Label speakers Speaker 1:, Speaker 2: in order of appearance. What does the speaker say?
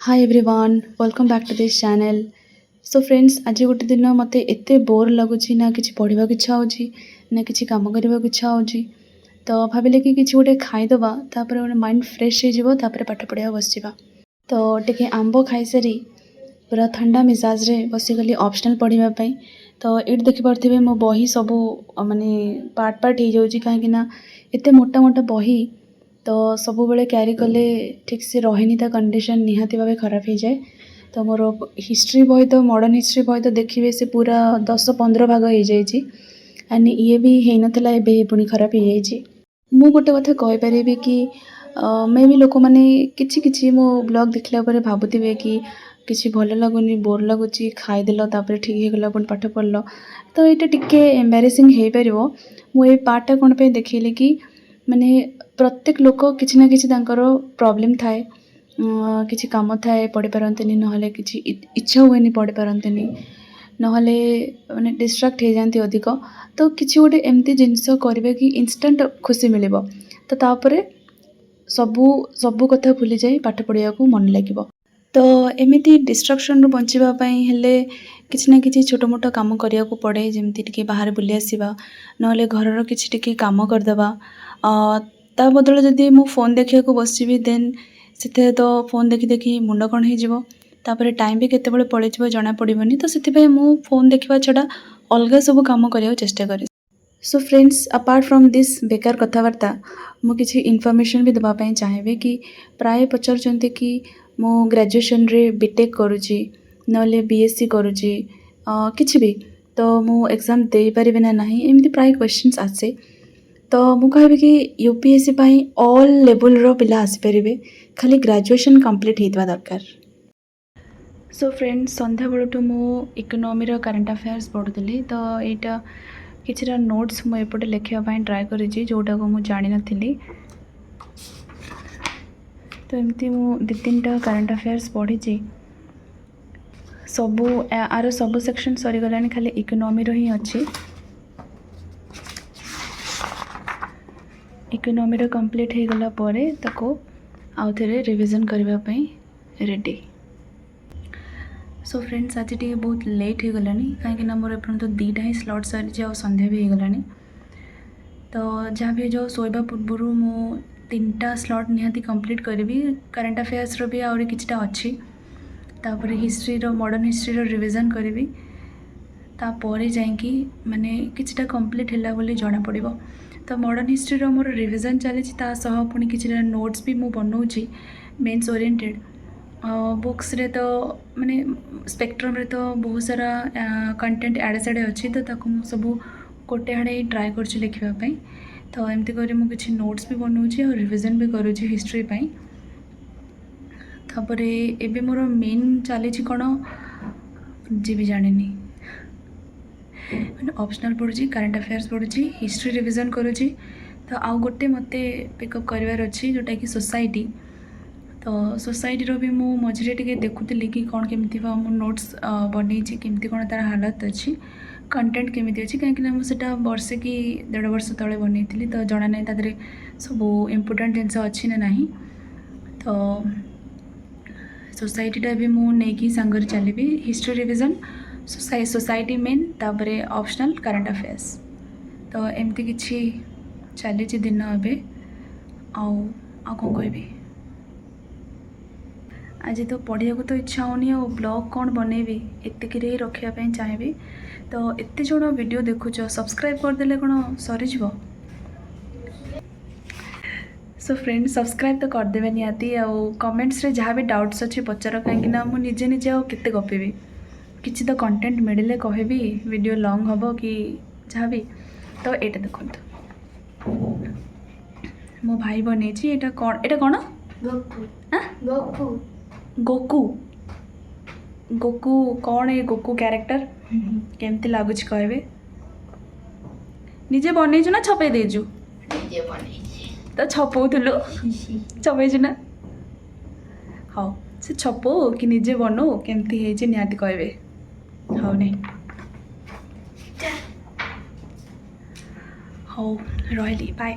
Speaker 1: Hi everyone welcome back to this channel. So friends आज गोटे दिन मत एत बोर लगुच ना कि पढ़ा इच्छा हो ना कि कम करने इच्छा हो तो भाविले कि गोटे खाईदबा तापर गोटे माइंड फ्रेश हो पाठ पढ़ा बस तो टे आंब खाई सारी पूरा ठंडा मिजाज रे बसीगली ऑप्शनल पढ़ाई तो ये देखिपे मो बही सब माने पार्ट पार्ट हो जाऊँगी कहीं एत मोटा मोटा बही तो सब बेले क्यारी कले ठीक से रहेनी कंडीशन निहाती भाव खराब हो जाए। तो मोर हिस्ट्री बही तो मॉडर्न हिस्ट्री बही तो देखिए से पूरा 10-15 भाग हो जाए एंड ये भी हो नाला पुणी खराब हो जाए। मु गोटे कथा कहीपरि कि मे भी लोक मैंने कि मो ब्लॉग देखला भावुवे कि किसी भल लगुनि बोर लगुच खाईदेल तापर ठीक हो गला पुणी पाठ पढ़ल तो ये टिके एम्बारेसिंग हो पार मुझे पार्टा कौन पे देखिली कि माने प्रत्येक लोक किसी ना किसी प्रॉब्लम थाए किसी काम थाए पढ़ी पारंतनी ना किसी इच्छा हुए पढ़ी पारंतनी नहले माने डिस्ट्रैक्ट हो जाती अधिक तो किसी गोटे एमती जिनस करेंगे कि इंस्टेंट खुशी मिले तो तापर सबू सबू कथा भूली जाए पाठ पढ़िया को मन लगे तो एमती डिस्ट्रक्शन रु बचापी हेले किसी ना कि छोट मोट कम करने को पड़े जमती टे बाहर बुली आसवा ना घर किसी टे कम करदे ता बदल जदि मु फोन देखा बस देन से तो फोन देखी देखी मुंड कौन हो टाइम भी केत पड़े जना पड़ोनी तो से मु फोन देखा छड़ा अलग सब कम करने चेष्टा करें। So friends apart from this बेकार कथबार्ता मुझे इनफॉरमेशन भी देवाई चाहिए कि प्राय पचार कि मु ग्रेजुएशन रे बीटेक करुँची ना बीएससी करुँची किसी भी तो मु एग्जाम दे पारिबे ना नहीं एमती प्राय क्वेश्चंस आसे तो मु कहबी कि यूपीएससी पाई ऑल लेवल रो पिला आसीपारे खाली ग्रेजुएशन कंप्लीट होता दरकार। सो फ्रेंड्स संध्या बेलू मु इकोनॉमी रो करंट अफेयर्स पढ़ुली तो यहाँ किसी नोट्स मुझे लिखापी ट्राए कर जोटा को मुझे जानी नी तो एमती मु 2-3टा करंट अफेयर्स पढ़ी सबू आर सबू सेक्शन सरीगला खाली इकोनॉमी रो ही अच्छी इकोनॉमी रो कंप्लीट हो गला परे ताको आउ थे रिविजन करने रेडी। सो फ्रेंड्स आज टे बहुत लेट हो गलानी कहीं मोर एपर्यंत तो 2टा ही स्लॉट सरी आ संध्या भी हो गलानी तो जहाँ भी जो शोवा पूर्वर मु 3टा स्लॉट निहाती कंप्लीट करी करंट अफेयर्स रो भी आउरी किछटा अच्छी तापर हिस्ट्री रो मॉडर्न हिस्ट्री रो रिविजन करी तापर जाइकी माने किछटा कंप्लीट हैला बोली जना पड़िबो। तो मॉडर्न हिस्ट्री रो मोर रिविजन चली पुणी किसी नोट्स भी मु बनाऊँगी मेन्स ओरिएंटेड बुक्स रे तो माने स्पेक्ट्रम रे तो बहुत सारा कंटेंट आड़े साड़े अच्छी तो ताको सब गोटे आड़े ट्राए कर लिखापी तो एमती कर किसी नोट्स भी बनाऊँगी और रिविजन भी करुँची हिस्ट्री पाई तापर एबे मोर मेन चली कौन जी भी जानी मैंने ऑप्शनल पढ़ुची करंट अफेयर्स पढ़ुची हिस्ट्री रिविजन करुँची तो आउ गोटे मते पिकअप करार अच्छी जोटा कि सोसाइटी तो सोसाइटी रो भी मु मझे टे देखुली कि कौन केमती मु नोट्स बनई केमती कौन तार हालत अच्छी कंटेंट केमी अच्छी कहीं मुझे वर्षे कि 1.5 वर्ष तले बनई तो जना ना तादे सब इम्पोर्टाट जिनस अच्छी ना नहीं तो सोसाइटीटा भी मुझे सांगर चलि हिस्ट्री रिविजन सोसाइटी मेन तापर ऑप्शनल करंट अफेयर्स तो एमती किछि चली दिन ए कौन कहबी आज तो पढ़िया तो इच्छा होनी और ब्लॉग कौन बनैबी एतिक रखापी चाहिए तो एत जन वीडियो देखुच सब्सक्राइब करदे कौन सरीज। सो फ्रेंड्स सब्सक्राइब तो करदे निहाती कमेंट्स रे जहाँ भी डाउट्स अच्छे पचार कहीं मुझे निजे आते गपी किसी तो कंटेंट मिले कहबी वीडियो लॉन्ग हम कि जहाँ भी तो ये देखो मो भाई बनई ये कौन गोकू गोकू गोकू कौन ये गोकू कैरेक्टर केमती लगुच कहबे निजे बनईचु ना छपे देजु तो छपौलु छपैचु ना हाँ से छपो कि निजे बनो केमती है निहाती कहबे हाँ नहीं हाँ रही बाय।